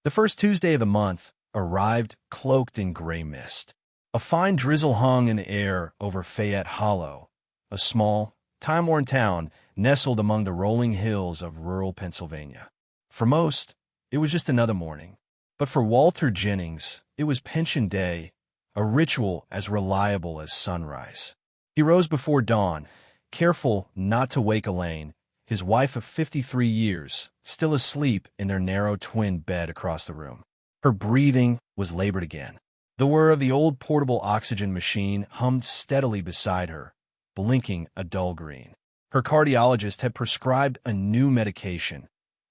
The first Tuesday of the month arrived cloaked in gray mist. A fine drizzle hung in the air over Fayette Hollow, a small, time-worn town nestled among the rolling hills of rural Pennsylvania. For most, it was just another morning. But for Walter Jennings, it was Pension Day, a ritual as reliable as sunrise. He rose before dawn, careful not to wake Elaine, his wife of 53 years, still asleep in their narrow twin bed across the room. Her breathing was labored again. The whir of the old portable oxygen machine hummed steadily beside her, blinking a dull green. Her cardiologist had prescribed a new medication,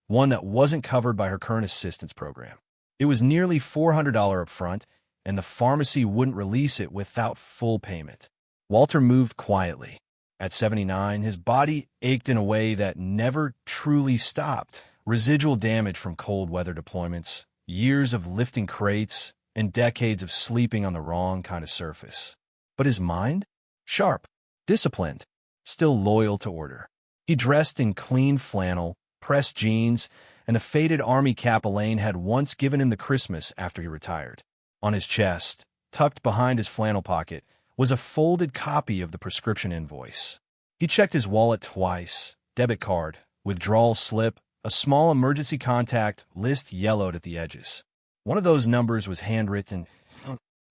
one that wasn't covered by her current assistance program. It was nearly $400 up front, and the pharmacy wouldn't release it without full payment. Walter moved quietly. At 79, his body ached in a way that never truly stopped. Residual damage from cold weather deployments, years of lifting crates, and decades of sleeping on the wrong kind of surface. But his mind? Sharp, disciplined, still loyal to order. He dressed in clean flannel, pressed jeans, and a faded army cap Elaine had once given him the Christmas after he retired. On his chest, tucked behind his flannel pocket, was a folded copy of the prescription invoice. He checked his wallet twice, debit card, withdrawal slip, a small emergency contact list yellowed at the edges. One of those numbers was handwritten,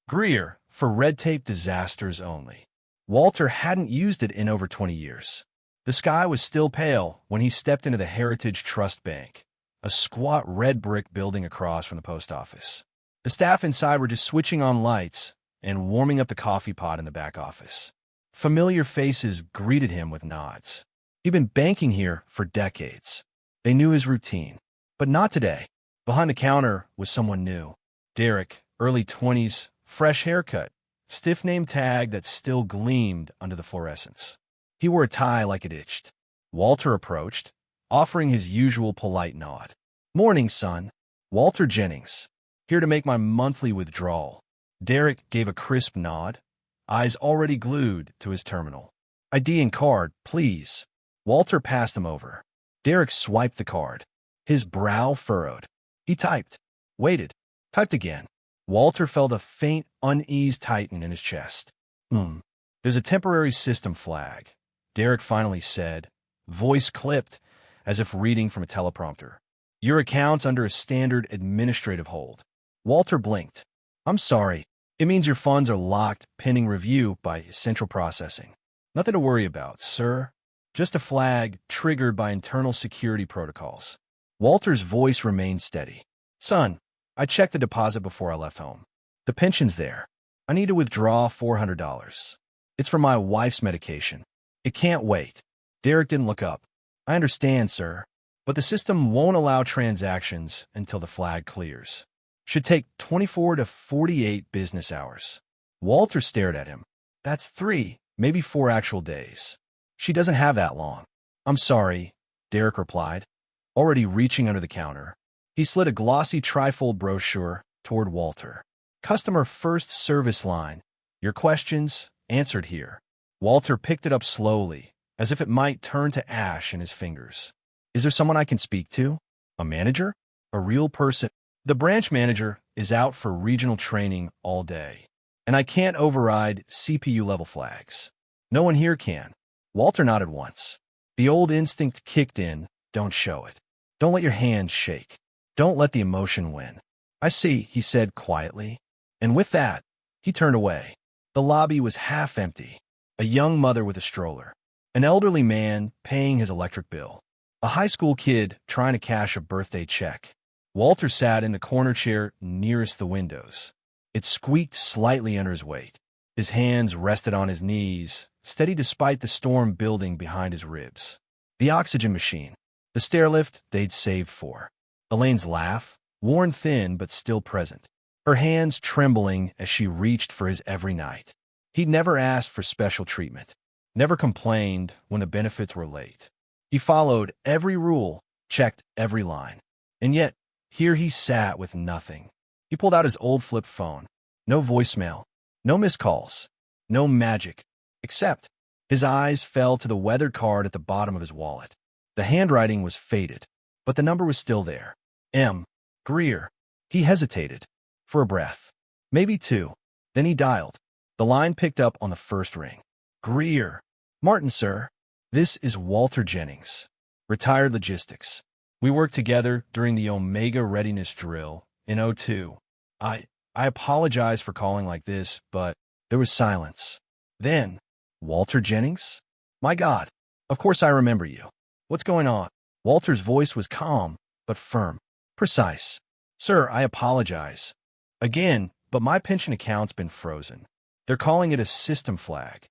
Greer, for red tape disasters only. Walter hadn't used it in over 20 years. The sky was still pale when he stepped into the Heritage Trust Bank, a squat red brick building across from the post office. The staff inside were just switching on lights and warming up the coffee pot in the back office. Familiar faces greeted him with nods. He'd been banking here for decades. They knew his routine, but not today. Behind the counter was someone new. Derek, early 20s, fresh haircut, stiff name tag that still gleamed under the fluorescence. He wore a tie like it itched. Walter approached, offering his usual polite nod. "Morning, son. Walter Jennings. Here to make my monthly withdrawal." Derek gave a crisp nod, eyes already glued to his terminal. "ID and card, please." Walter passed him over. Derek swiped the card. His brow furrowed. He typed, waited, typed again. Walter felt a faint unease tighten in his chest. There's a temporary system flag," Derek finally said, voice clipped as if reading from a teleprompter. "Your account's under a standard administrative hold." Walter blinked. "I'm sorry. It means your funds are locked pending review by central processing." "Nothing to worry about, sir. Just a flag triggered by internal security protocols." Walter's voice remained steady. "Son, I checked the deposit before I left home. The pension's there. I need to withdraw $400. It's for my wife's medication. It can't wait." Derek didn't look up. "I understand, sir, but the system won't allow transactions until the flag clears. Should take 24 to 48 business hours." Walter stared at him. "That's 3, maybe 4 actual days. She doesn't have that long." "I'm sorry," Derek replied, already reaching under the counter. He slid a glossy trifold brochure toward Walter. "Customer first service line. Your questions answered here." Walter picked it up slowly, as if it might turn to ash in his fingers. "Is there someone I can speak to? A manager? A real person?" "The branch manager is out for regional training all day, and I can't override CPU-level flags. No one here can." Walter nodded once. The old instinct kicked in, don't show it. Don't let your hands shake. Don't let the emotion win. "I see," he said quietly. And with that, he turned away. The lobby was half empty. A young mother with a stroller. An elderly man paying his electric bill. A high school kid trying to cash a birthday check. Walter sat in the corner chair nearest the windows. It squeaked slightly under his weight. His hands rested on his knees, steady despite the storm building behind his ribs. The oxygen machine. The stairlift they'd saved for. Elaine's laugh, worn thin but still present. Her hands trembling as she reached for his every night. He'd never asked for special treatment. Never complained when the benefits were late. He followed every rule, checked every line. And yet, here he sat with nothing. He pulled out his old flip phone. No voicemail. No missed calls. No magic. Except, his eyes fell to the weathered card at the bottom of his wallet. The handwriting was faded, but the number was still there. M. Greer. He hesitated. For a breath. Maybe two. Then he dialed. The line picked up on the first ring. Greer. Martin, sir. This is Walter Jennings. Retired logistics. We worked together during the Omega Readiness Drill in '02. I apologize for calling like this, but there was silence. Then, Walter Jennings? My God. Of course I remember you. What's going on? Walter's voice was calm, but firm. Precise. Sir, I apologize. Again, but my pension account's been frozen. They're calling it a system flag.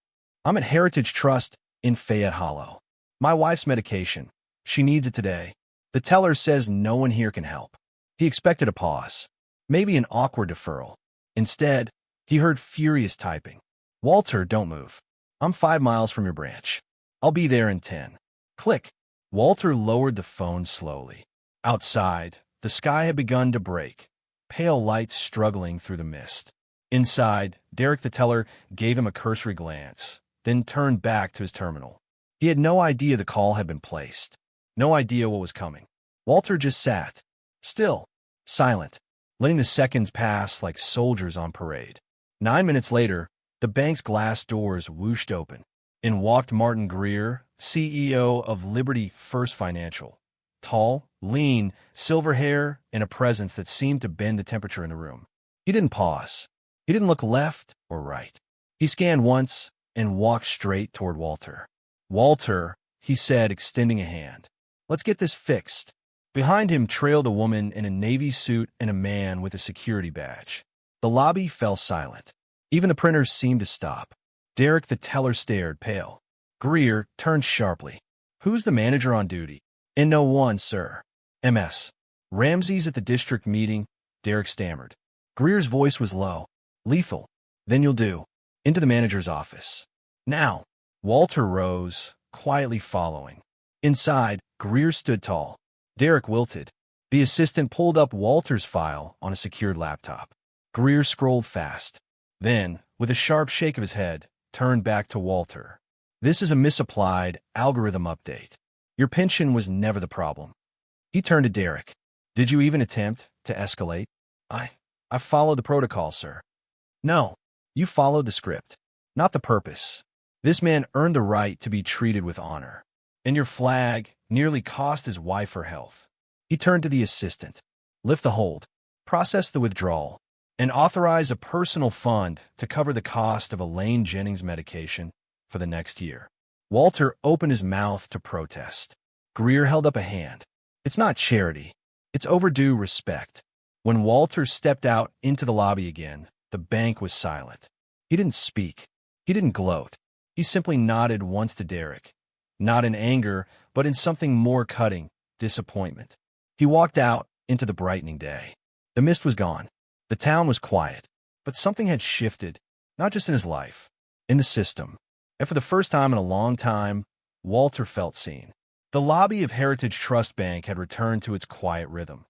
I'm at Heritage Trust in Fayette Hollow. My wife's medication. She needs it today. The teller says no one here can help. He expected a pause. Maybe an awkward deferral. Instead, he heard furious typing. Walter, don't move. I'm 5 miles from your branch. I'll be there in 10. Click. Walter lowered the phone slowly. Outside, the sky had begun to break, pale lights struggling through the mist. Inside, Derek the teller gave him a cursory glance, then turned back to his terminal. He had no idea the call had been placed. No idea what was coming. Walter just sat, still, silent, letting the seconds pass like soldiers on parade. 9 minutes later, the bank's glass doors whooshed open. In walked Martin Greer, CEO of Liberty First Financial. Tall, lean, silver hair, and a presence that seemed to bend the temperature in the room. He didn't pause. He didn't look left or right. He scanned once and walked straight toward Walter. Walter, he said, extending a hand. Let's get this fixed. Behind him trailed a woman in a navy suit and a man with a security badge. The lobby fell silent. Even the printers seemed to stop. Derek the teller stared, pale. Greer turned sharply. Who's the manager on duty? In no one, sir. MS. Ramsey's at the district meeting, Derek stammered. Greer's voice was low. Lethal. Then you'll do. Into the manager's office. Now. Walter rose, quietly following. Inside, Greer stood tall. Derek wilted. The assistant pulled up Walter's file on a secured laptop. Greer scrolled fast. Then, with a sharp shake of his head, turned back to Walter. This is a misapplied algorithm update. Your pension was never the problem. He turned to Derek. Did you even attempt to escalate? I followed the protocol, sir. No, you followed the script, not the purpose. This man earned the right to be treated with honor. And your flag nearly cost his wife her health. He turned to the assistant. Lift the hold, process the withdrawal, and authorize a personal fund to cover the cost of Elaine Jennings' medication for the next year. Walter opened his mouth to protest. Greer held up a hand. It's not charity. It's overdue respect. When Walter stepped out into the lobby again, the bank was silent. He didn't speak. He didn't gloat. He simply nodded once to Derek. Not in anger, but in something more cutting, disappointment. He walked out into the brightening day. The mist was gone. The town was quiet. But something had shifted, not just in his life, in the system. And for the first time in a long time, Walter felt seen. The lobby of Heritage Trust Bank had returned to its quiet rhythm.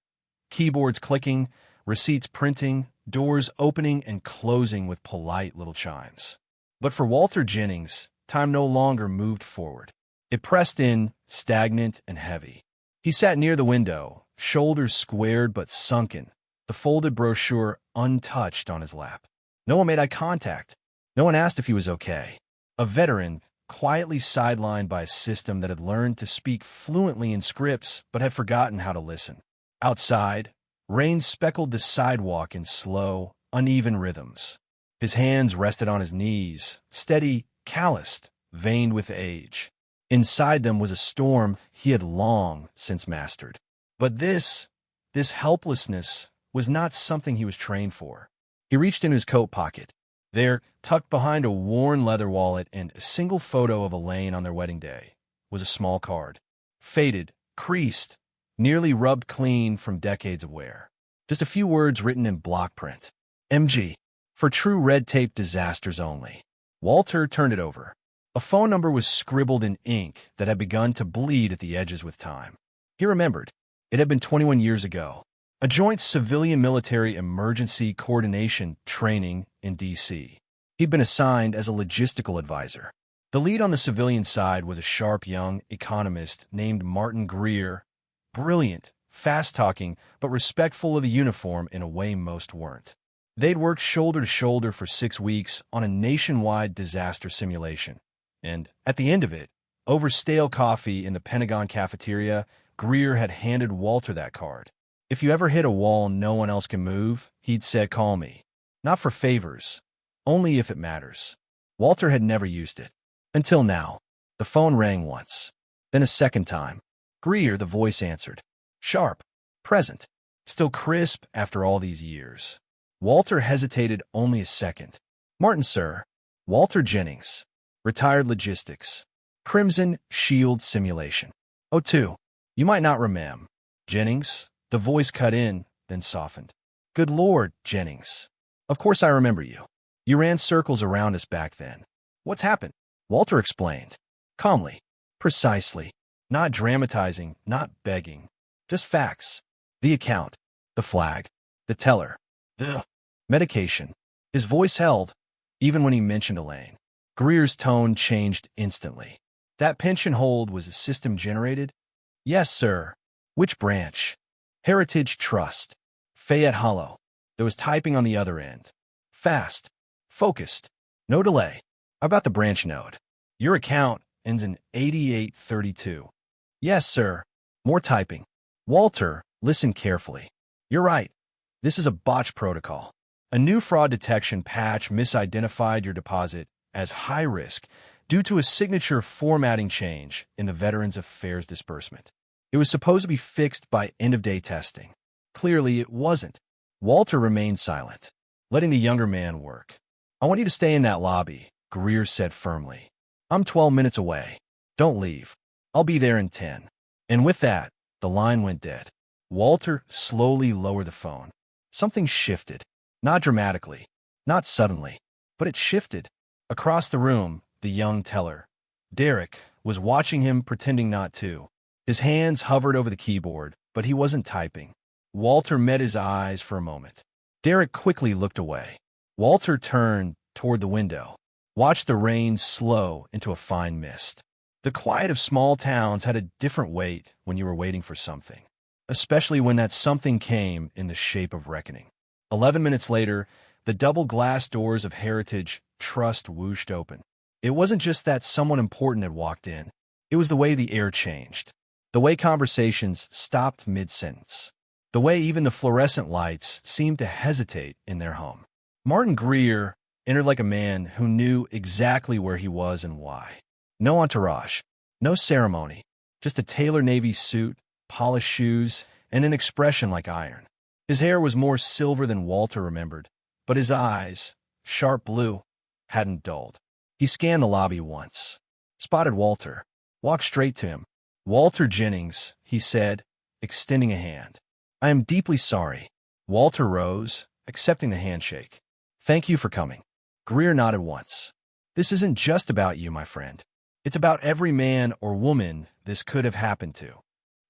Keyboards clicking, receipts printing, doors opening and closing with polite little chimes. But for Walter Jennings, time no longer moved forward. It pressed in, stagnant and heavy. He sat near the window, shoulders squared but sunken, the folded brochure untouched on his lap. No one made eye contact. No one asked if he was okay. A veteran, quietly sidelined by a system that had learned to speak fluently in scripts but had forgotten how to listen. Outside, rain speckled the sidewalk in slow, uneven rhythms. His hands rested on his knees, steady, calloused, veined with age. Inside them was a storm he had long since mastered. But this helplessness was not something he was trained for. He reached into his coat pocket. There, tucked behind a worn leather wallet and a single photo of Elaine on their wedding day, was a small card. Faded, creased, nearly rubbed clean from decades of wear. Just a few words written in block print. MG. For true red tape disasters only. Walter turned it over. A phone number was scribbled in ink that had begun to bleed at the edges with time. He remembered. It had been 21 years ago. A joint civilian-military emergency coordination training in D.C. He'd been assigned as a logistical advisor. The lead on the civilian side was a sharp young economist named Martin Greer. Brilliant, fast-talking, but respectful of the uniform in a way most weren't. They'd worked shoulder to shoulder for 6 weeks on a nationwide disaster simulation. And at the end of it, over stale coffee in the Pentagon cafeteria, Greer had handed Walter that card. "If you ever hit a wall no one else can move," he'd said, "call me. Not for favors, only if it matters." Walter had never used it. Until now. The phone rang once. Then a second time. "Greer," the voice answered. Sharp. Present. Still crisp after all these years. Walter hesitated only a second. "Martin, sir." "Walter Jennings. Retired logistics. Crimson Shield simulation." "Oh, two. You might not remember." "Jennings?" The voice cut in, then softened. "Good Lord, Jennings. Of course I remember you. You ran circles around us back then." "What's happened?" Walter explained. Calmly. Precisely. Not dramatizing, not begging. Just facts. The account. The flag. The teller. The medication. His voice held, even when he mentioned Elaine. Greer's tone changed instantly. "That pension hold was a system-generated?" "Yes, sir." "Which branch?" "Heritage Trust. Fayette Hollow." There was typing on the other end. Fast. Focused. No delay. "I've got the branch node. Your account ends in 8832. "Yes, sir." More typing. "Walter, listen carefully. You're right. This is a botch protocol. A new fraud detection patch misidentified your deposit as high risk due to a signature formatting change in the Veterans Affairs disbursement. It was supposed to be fixed by end-of-day testing. Clearly, it wasn't." Walter remained silent, letting the younger man work. "I want you to stay in that lobby," Greer said firmly. "I'm 12 minutes away. Don't leave. I'll be there in 10. And with that, the line went dead. Walter slowly lowered the phone. Something shifted. Not dramatically, not suddenly, but it shifted. Across the room, the young teller, Derek, was watching him, pretending not to. His hands hovered over the keyboard, but he wasn't typing. Walter met his eyes for a moment. Derek quickly looked away. Walter turned toward the window, watched the rain slow into a fine mist. The quiet of small towns had a different weight when you were waiting for something, especially when that something came in the shape of reckoning. 11 minutes later, the double glass doors of Heritage Trust whooshed open. It wasn't just that someone important had walked in. It was the way the air changed, the way conversations stopped mid-sentence, the way even the fluorescent lights seemed to hesitate in their hum. Martin Greer entered like a man who knew exactly where he was and why. No entourage, no ceremony, just a tailor navy suit, polished shoes, and an expression like iron. His hair was more silver than Walter remembered, but his eyes, sharp blue, hadn't dulled. He scanned the lobby once, spotted Walter, walked straight to him. "Walter Jennings," he said, extending a hand. "I am deeply sorry." Walter rose, accepting the handshake. "Thank you for coming." Greer nodded once. "This isn't just about you, my friend. It's about every man or woman this could have happened to."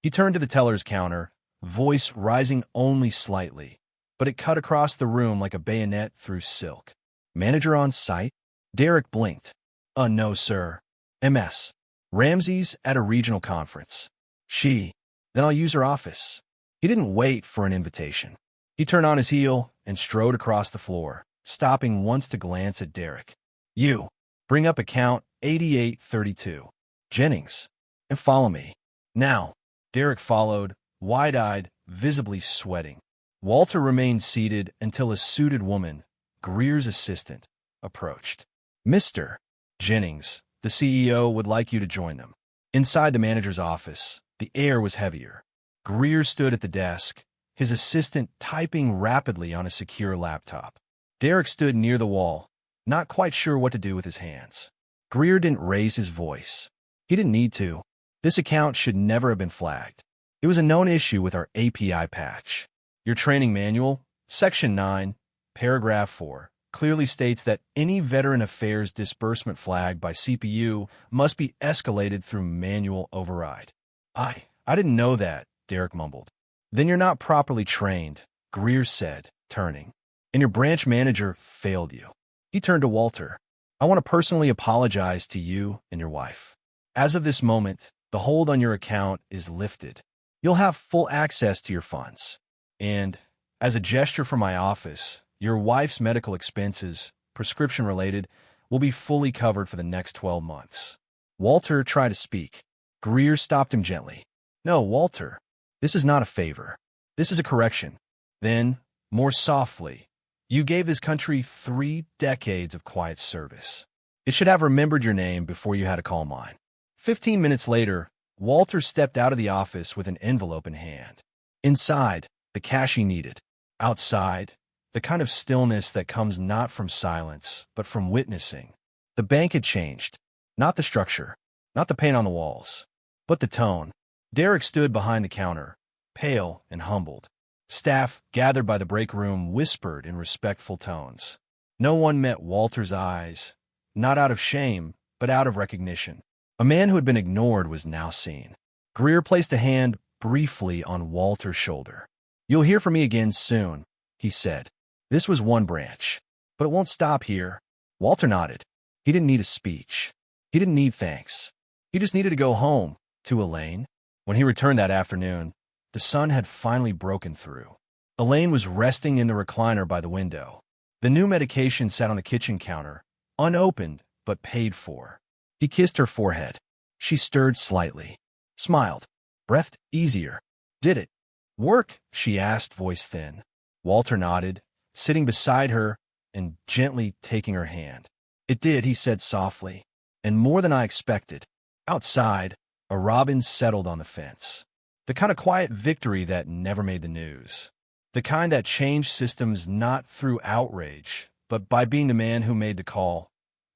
He turned to the teller's counter, voice rising only slightly, but it cut across the room like a bayonet through silk. "Manager on site?" Derek blinked. No, sir. MS. Ramsey's at a regional conference." "She. Then I'll use her office." He didn't wait for an invitation. He turned on his heel and strode across the floor, stopping once to glance at Derek. "You. Bring up account 8832. Jennings. And follow me. Now." Derek followed, wide-eyed, visibly sweating. Walter remained seated until a suited woman, Greer's assistant, approached. "Mr. Jennings, the CEO would like you to join them." Inside the manager's office, the air was heavier. Greer stood at the desk, his assistant typing rapidly on a secure laptop. Derek stood near the wall, not quite sure what to do with his hands. Greer didn't raise his voice. He didn't need to. This account should never have been flagged. It was a known issue with our API patch. Your training manual, Section 9, Paragraph 4, clearly states that any Veteran Affairs disbursement flag by CPU must be escalated through manual override. I didn't know that," Derek mumbled. "Then you're not properly trained," Greer said, turning. "And your branch manager failed you." He turned to Walter. "I want to personally apologize to you and your wife. As of this moment, the hold on your account is lifted. You'll have full access to your funds. And, as a gesture from my office, your wife's medical expenses, prescription-related, will be fully covered for the next 12 months. Walter tried to speak. Greer stopped him gently. No, Walter, this is not a favor. This is a correction. Then, more softly, you gave this country 3 decades of quiet service. It should have remembered your name before you had to call mine. 15 minutes later, Walter stepped out of the office with an envelope in hand. Inside, the cash he needed. Outside, the kind of stillness that comes not from silence, but from witnessing. The bank had changed. Not the structure, not the paint on the walls, but the tone. Derek stood behind the counter, pale and humbled. Staff, gathered by the break room, whispered in respectful tones. No one met Walter's eyes, not out of shame, but out of recognition. A man who had been ignored was now seen. Greer placed a hand briefly on Walter's shoulder. You'll hear from me again soon, he said. This was one branch, but it won't stop here. Walter nodded. He didn't need a speech. He didn't need thanks. He just needed to go home, to Elaine. When he returned that afternoon, the sun had finally broken through. Elaine was resting in the recliner by the window. The new medication sat on the kitchen counter, unopened but paid for. He kissed her forehead. She stirred slightly, smiled, breathed easier. Did it work? She asked, voice thin. Walter nodded, sitting beside her and gently taking her hand. It did, he said softly, and more than I expected. Outside, a robin settled on the fence. The kind of quiet victory that never made the news. The kind that changed systems not through outrage, but by being the man who made the call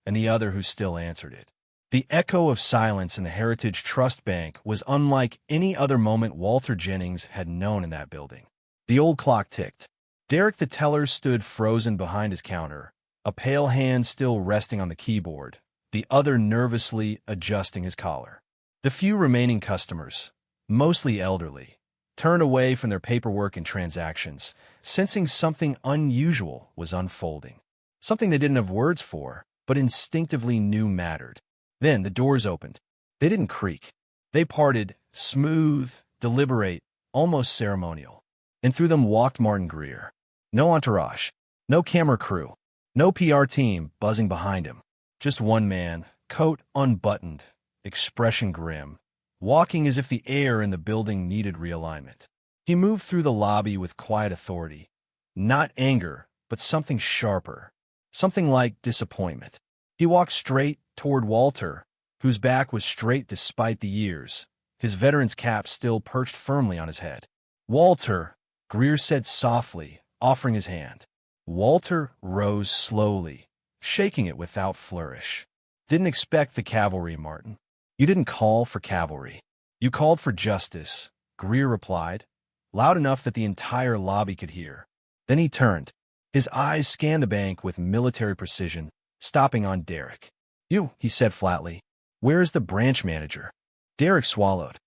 and the other who still answered it. The echo of silence in the Heritage Trust Bank was unlike any other moment Walter Jennings had known in that building. The old clock ticked. Derek the teller stood frozen behind his counter, a pale hand still resting on the keyboard, the other nervously adjusting his collar. The few remaining customers, mostly elderly, turned away from their paperwork and transactions, sensing something unusual was unfolding. Something they didn't have words for, but instinctively knew mattered. Then the doors opened. They didn't creak. They parted, smooth, deliberate, almost ceremonial. And through them walked Martin Greer. No entourage, no camera crew, no PR team buzzing behind him. Just one man, coat unbuttoned, expression grim, walking as if the air in the building needed realignment. He moved through the lobby with quiet authority. Not anger, but something sharper. Something like disappointment. He walked straight toward Walter, whose back was straight despite the years, his veteran's cap still perched firmly on his head. Walter, Greer said softly, offering his hand. Walter rose slowly, shaking it without flourish. Didn't expect the cavalry, Martin. You didn't call for cavalry. You called for justice, Greer replied, loud enough that the entire lobby could hear. Then he turned. His eyes scanned the bank with military precision, stopping on Derek. You, he said flatly. Where is the branch manager? Derek swallowed.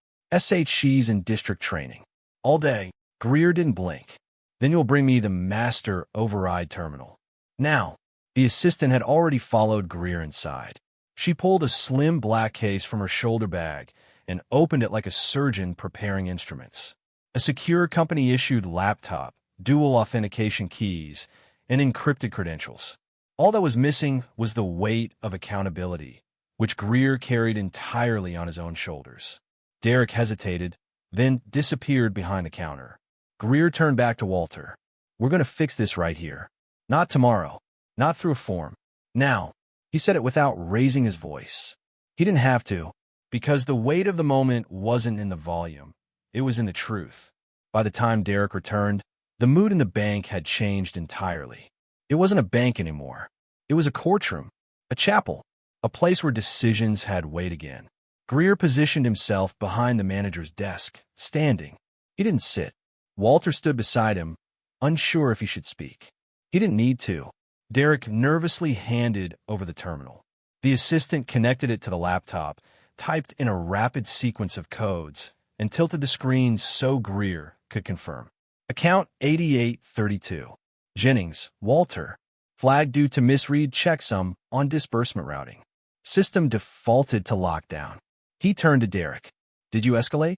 She's in district training. All day. Greer didn't blink. Then you'll bring me the master override terminal. Now. The assistant had already followed Greer inside. She pulled a slim black case from her shoulder bag and opened it like a surgeon preparing instruments. A secure company-issued laptop, dual authentication keys, and encrypted credentials. All that was missing was the weight of accountability, which Greer carried entirely on his own shoulders. Derek hesitated, then disappeared behind the counter. Greer turned back to Walter. We're going to fix this right here. Not tomorrow. Not through a form. Now. He said it without raising his voice. He didn't have to, because the weight of the moment wasn't in the volume. It was in the truth. By the time Derek returned, the mood in the bank had changed entirely. It wasn't a bank anymore. It was a courtroom, a chapel, a place where decisions had weight again. Greer positioned himself behind the manager's desk, standing. He didn't sit. Walter stood beside him, unsure if he should speak. He didn't need to. Derek nervously handed over the terminal. The assistant connected it to the laptop, typed in a rapid sequence of codes, and tilted the screen so Greer could confirm. Account 8832. Jennings, Walter. Flag due to misread checksum on disbursement routing. System defaulted to lockdown. He turned to Derek. Did you escalate?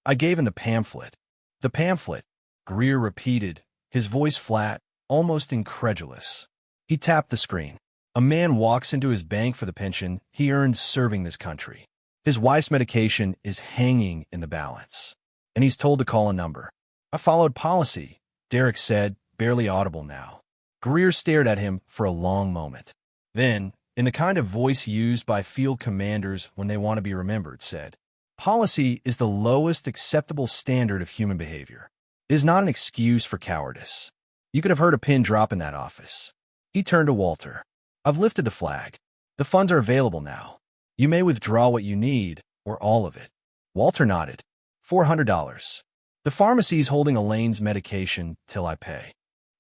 I gave him the pamphlet. The pamphlet, Greer repeated, his voice flat, almost incredulous. He tapped the screen. A man walks into his bank for the pension he earned serving this country. His wife's medication is hanging in the balance, and he's told to call a number. I followed policy, Derek said, barely audible now. Greer stared at him for a long moment. Then, in the kind of voice used by field commanders when they want to be remembered, said, "Policy is the lowest acceptable standard of human behavior. It is not an excuse for cowardice. You could have heard a pin drop in that office." He turned to Walter. "I've lifted the flag. The funds are available now. You may withdraw what you need, or all of it." Walter nodded. $400. The pharmacy's holding Elaine's medication till I pay.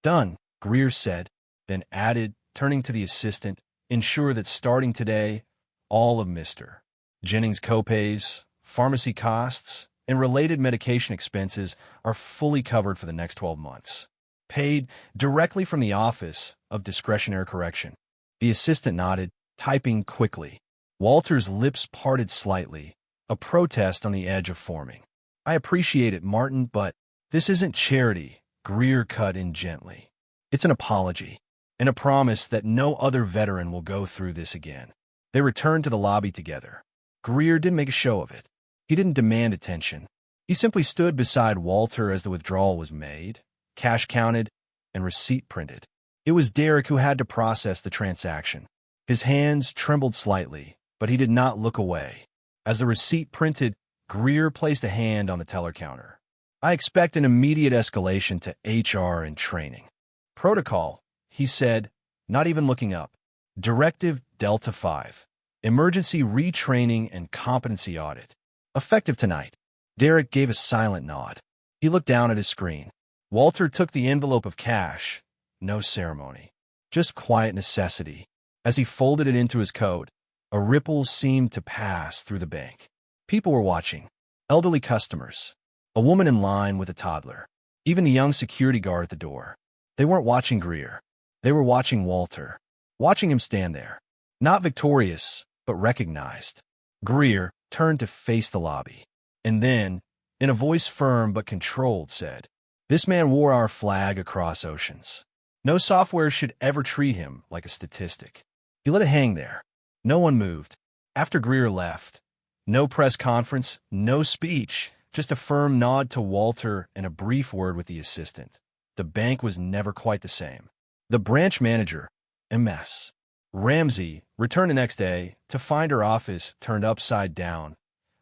"Done," Greer said, then added, turning to the assistant, "Ensure that starting today, all of Mr. Jennings' copays, pharmacy costs, and related medication expenses are fully covered for the next 12 months. Paid directly from the Office of Discretionary Correction." The assistant nodded, typing quickly. Walter's lips parted slightly, a protest on the edge of forming. "I appreciate it, Martin, but this isn't charity," Greer cut in gently. "It's an apology, and a promise that no other veteran will go through this again." They returned to the lobby together. Greer didn't make a show of it. He didn't demand attention. He simply stood beside Walter as the withdrawal was made, cash counted, and receipt printed. It was Derek who had to process the transaction. His hands trembled slightly, but he did not look away. As the receipt printed, Greer placed a hand on the teller counter. "I expect an immediate escalation to HR and training." "Protocol," he said, not even looking up. "Directive Delta 5. Emergency retraining and competency audit. Effective tonight." Derek gave a silent nod. He looked down at his screen. Walter took the envelope of cash. No ceremony. Just quiet necessity. As he folded it into his coat, a ripple seemed to pass through the bank. People were watching. Elderly customers. A woman in line with a toddler. Even the young security guard at the door. They weren't watching Greer. They were watching Walter. Watching him stand there. Not victorious, but recognized. Greer turned to face the lobby. And then, in a voice firm but controlled, said, "This man wore our flag across oceans. No software should ever treat him like a statistic." He let it hang there. No one moved. After Greer left, no press conference, no speech, just a firm nod to Walter and a brief word with the assistant. The bank was never quite the same. The branch manager, MS. Ramsey, returned the next day to find her office turned upside down,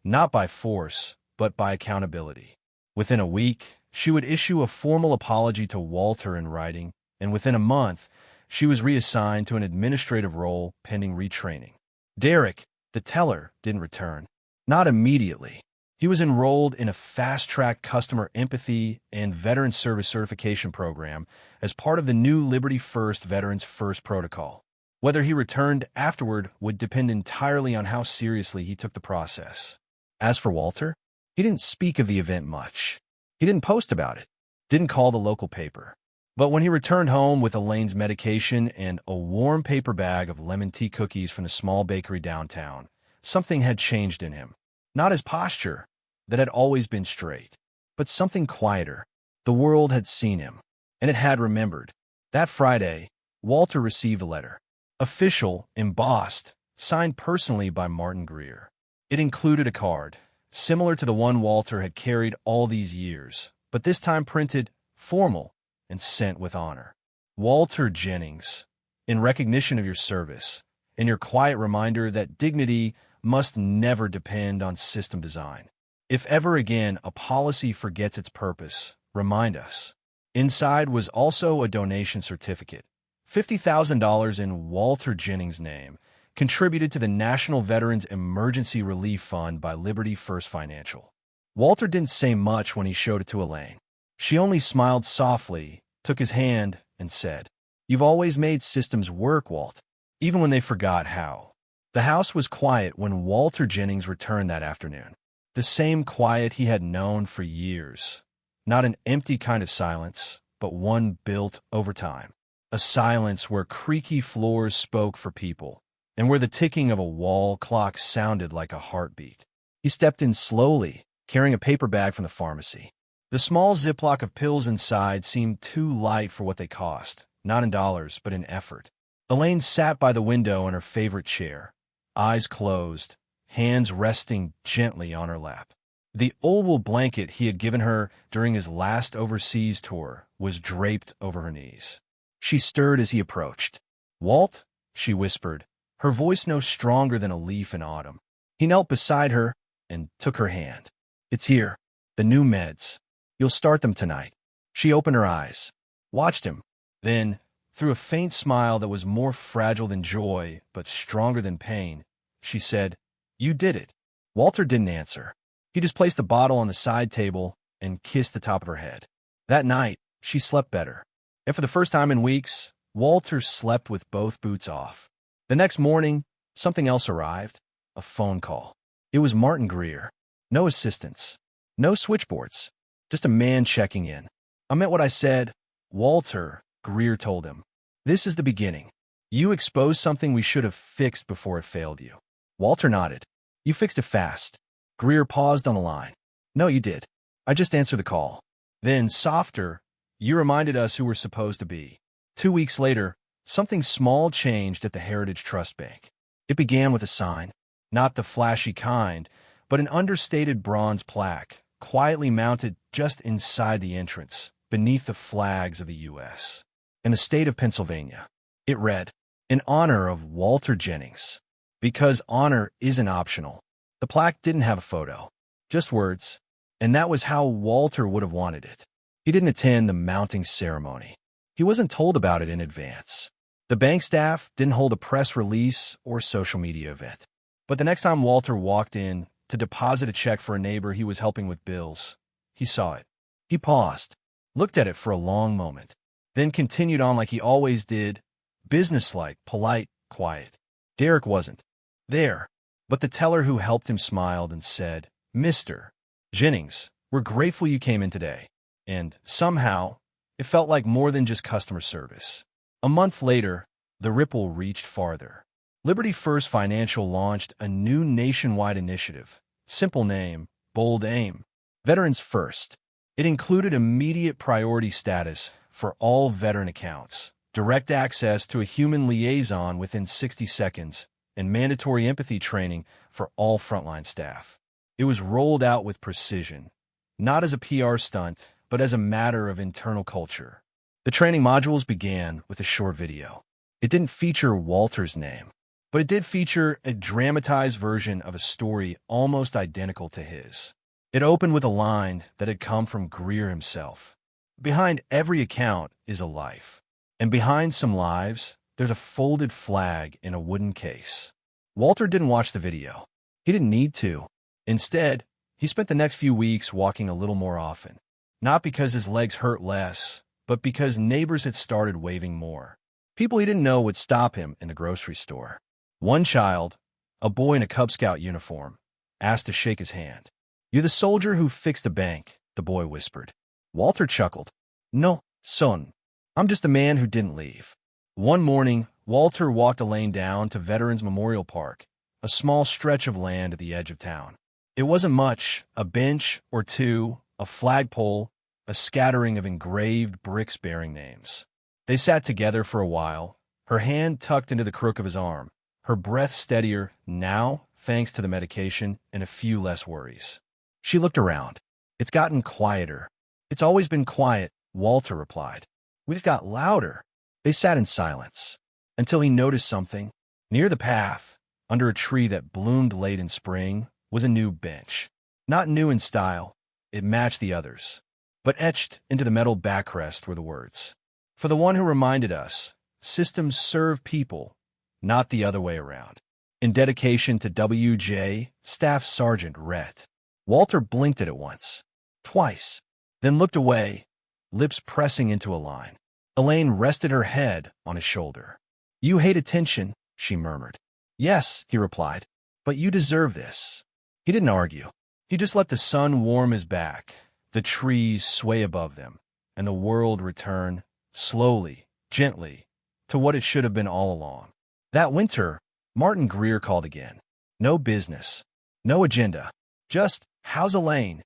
not by force, but by accountability. Within a week, she would issue a formal apology to Walter in writing, and within a month, she was reassigned to an administrative role pending retraining. Derek, the teller, didn't return. Not immediately. He was enrolled in a fast-track customer empathy and veteran service certification program as part of the new Liberty First Veterans First protocol. Whether he returned afterward would depend entirely on how seriously he took the process. As for Walter, he didn't speak of the event much. He didn't post about it, didn't call the local paper. But when he returned home with Elaine's medication and a warm paper bag of lemon tea cookies from the small bakery downtown, something had changed in him. Not his posture, that had always been straight, but something quieter. The world had seen him, and it had remembered. That Friday, Walter received a letter. Official, embossed, signed personally by Martin Greer. It included a card, similar to the one Walter had carried all these years, but this time printed, formal, and sent with honor. "Walter Jennings, in recognition of your service, and your quiet reminder that dignity must never depend on system design. If ever again a policy forgets its purpose, remind us." Inside was also a donation certificate, $50,000 in Walter Jennings' name, contributed to the National Veterans Emergency Relief Fund by Liberty First Financial. Walter didn't say much when he showed it to Elaine. She only smiled softly, took his hand, and said, "You've always made systems work, Walt, even when they forgot how." The house was quiet when Walter Jennings returned that afternoon. The same quiet he had known for years. Not an empty kind of silence, but one built over time. A silence where creaky floors spoke for people, and where the ticking of a wall clock sounded like a heartbeat. He stepped in slowly, carrying a paper bag from the pharmacy. The small Ziploc of pills inside seemed too light for what they cost, not in dollars, but in effort. Elaine sat by the window in her favorite chair, eyes closed, hands resting gently on her lap. The old blanket he had given her during his last overseas tour was draped over her knees. She stirred as he approached. "Walt," she whispered, her voice no stronger than a leaf in autumn. He knelt beside her and took her hand. "It's here. The new meds. You'll start them tonight." She opened her eyes, watched him, then, through a faint smile that was more fragile than joy but stronger than pain, she said, "You did it." Walter didn't answer. He just placed the bottle on the side table and kissed the top of her head. That night, she slept better. And for the first time in weeks, Walter slept with both boots off. The next morning, something else arrived, a phone call. It was Martin Greer. No assistants, no switchboards, just a man checking in. "I meant what I said, Walter," Greer told him. "This is the beginning. You exposed something we should have fixed before it failed you." Walter nodded. "You fixed it fast." Greer paused on the line. "No, you did. I just answered the call." Then, softer, "You reminded us who we're supposed to be." 2 weeks later, something small changed at the Heritage Trust Bank. It began with a sign, not the flashy kind, but an understated bronze plaque, quietly mounted just inside the entrance, beneath the flags of the U.S. and the state of Pennsylvania. It read, "In honor of Walter Jennings." Because honor isn't optional. The plaque didn't have a photo, just words, and that was how Walter would have wanted it. He didn't attend the mounting ceremony. He wasn't told about it in advance. The bank staff didn't hold a press release or social media event. But the next time Walter walked in to deposit a check for a neighbor he was helping with bills, he saw it. He paused, looked at it for a long moment, then continued on like he always did, businesslike, polite, quiet. Derek wasn't there, but the teller who helped him smiled and said, "Mr. Jennings, we're grateful you came in today." And somehow, it felt like more than just customer service. A month later, the ripple reached farther. Liberty First Financial launched a new nationwide initiative. Simple name, bold aim. Veterans First. It included immediate priority status for all veteran accounts, direct access to a human liaison within 60 seconds, and mandatory empathy training for all frontline staff. It was rolled out with precision, not as a PR stunt, but as a matter of internal culture. The training modules began with a short video. It didn't feature Walter's name, but it did feature a dramatized version of a story almost identical to his. It opened with a line that had come from Greer himself. "Behind every account is a life, and behind some lives, there's a folded flag in a wooden case." Walter didn't watch the video. He didn't need to. Instead, he spent the next few weeks walking a little more often. Not because his legs hurt less, but because neighbors had started waving more. People he didn't know would stop him in the grocery store. One child, a boy in a Cub Scout uniform, asked to shake his hand. "You're the soldier who fixed the bank," the boy whispered. Walter chuckled. "No, son. I'm just a man who didn't leave." One morning, Walter walked Elaine down to Veterans Memorial Park, a small stretch of land at the edge of town. It wasn't much, a bench or two, a flagpole, a scattering of engraved bricks bearing names. They sat together for a while, her hand tucked into the crook of his arm, her breath steadier now, thanks to the medication and a few less worries. She looked around. "It's gotten quieter." "It's always been quiet," Walter replied. "We just got louder." They sat in silence, until he noticed something. Near the path, under a tree that bloomed late in spring, was a new bench. Not new in style, it matched the others. But etched into the metal backrest were the words, "For the one who reminded us, systems serve people, not the other way around." In dedication to W.J., Staff Sergeant Rhett. Walter blinked at it once, twice, then looked away, lips pressing into a line. Elaine rested her head on his shoulder. "You hate attention," she murmured. "Yes," he replied, "but you deserve this." He didn't argue. He just let the sun warm his back, the trees sway above them, and the world return, slowly, gently, to what it should have been all along. That winter, Martin Greer called again. No business, no agenda, just how's Elaine?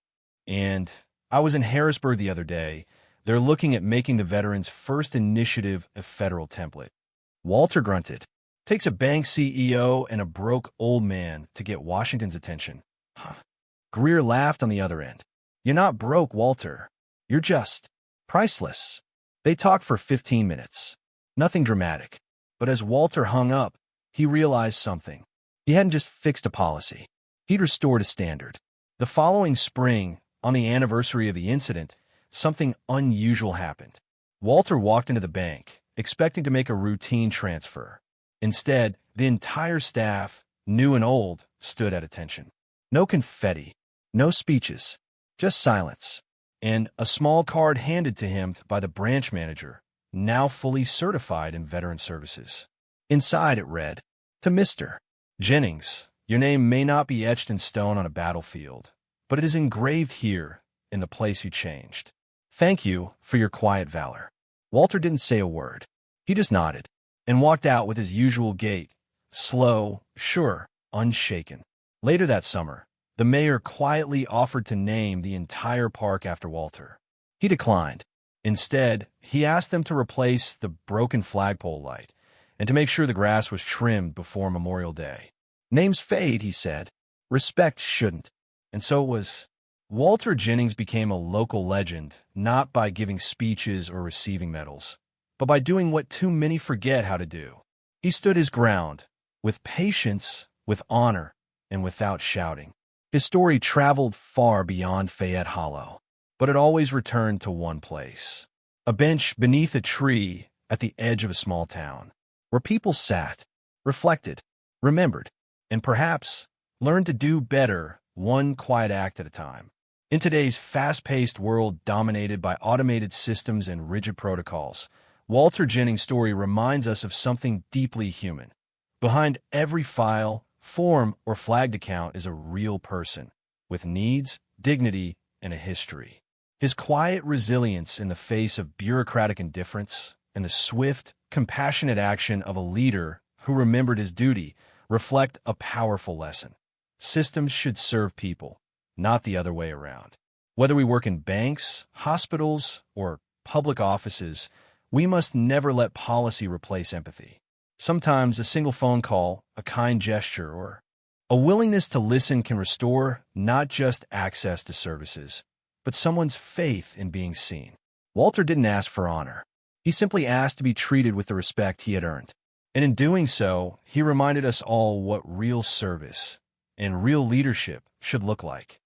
And I was in Harrisburg the other day. They're looking at making the veterans' first initiative a federal template. Walter grunted. Takes a bank CEO and a broke old man to get Washington's attention. Huh. Greer laughed on the other end. You're not broke, Walter. You're just priceless. They talked for 15 minutes. Nothing dramatic. But as Walter hung up, he realized something. He hadn't just fixed a policy. He'd restored a standard. The following spring, on the anniversary of the incident, something unusual happened. Walter walked into the bank, expecting to make a routine transfer. Instead, the entire staff, new and old, stood at attention. No confetti, no speeches, just silence, and a small card handed to him by the branch manager, now fully certified in veteran services. Inside it read, "To Mr. Jennings, your name may not be etched in stone on a battlefield, but it is engraved here in the place you changed. Thank you for your quiet valor." Walter didn't say a word. He just nodded and walked out with his usual gait, slow, sure, unshaken. Later that summer, the mayor quietly offered to name the entire park after Walter. He declined. Instead, he asked them to replace the broken flagpole light and to make sure the grass was trimmed before Memorial Day. Names fade, he said. Respect shouldn't. And so it was. Walter Jennings became a local legend, not by giving speeches or receiving medals, but by doing what too many forget how to do. He stood his ground, with patience, with honor, and without shouting. His story traveled far beyond Fayette Hollow, but it always returned to one place. A bench beneath a tree at the edge of a small town, where people sat, reflected, remembered, and perhaps learned to do better one quiet act at a time. In today's fast-paced world dominated by automated systems and rigid protocols, Walter Jennings' story reminds us of something deeply human. Behind every file, form, or flagged account is a real person, with needs, dignity, and a history. His quiet resilience in the face of bureaucratic indifference and the swift, compassionate action of a leader who remembered his duty reflect a powerful lesson. Systems should serve people, not the other way around. Whether we work in banks, hospitals, or public offices, we must never let policy replace empathy. Sometimes a single phone call, a kind gesture, or a willingness to listen can restore not just access to services, but someone's faith in being seen. Walter didn't ask for honor. He simply asked to be treated with the respect he had earned. And in doing so, he reminded us all what real service and real leadership should look like.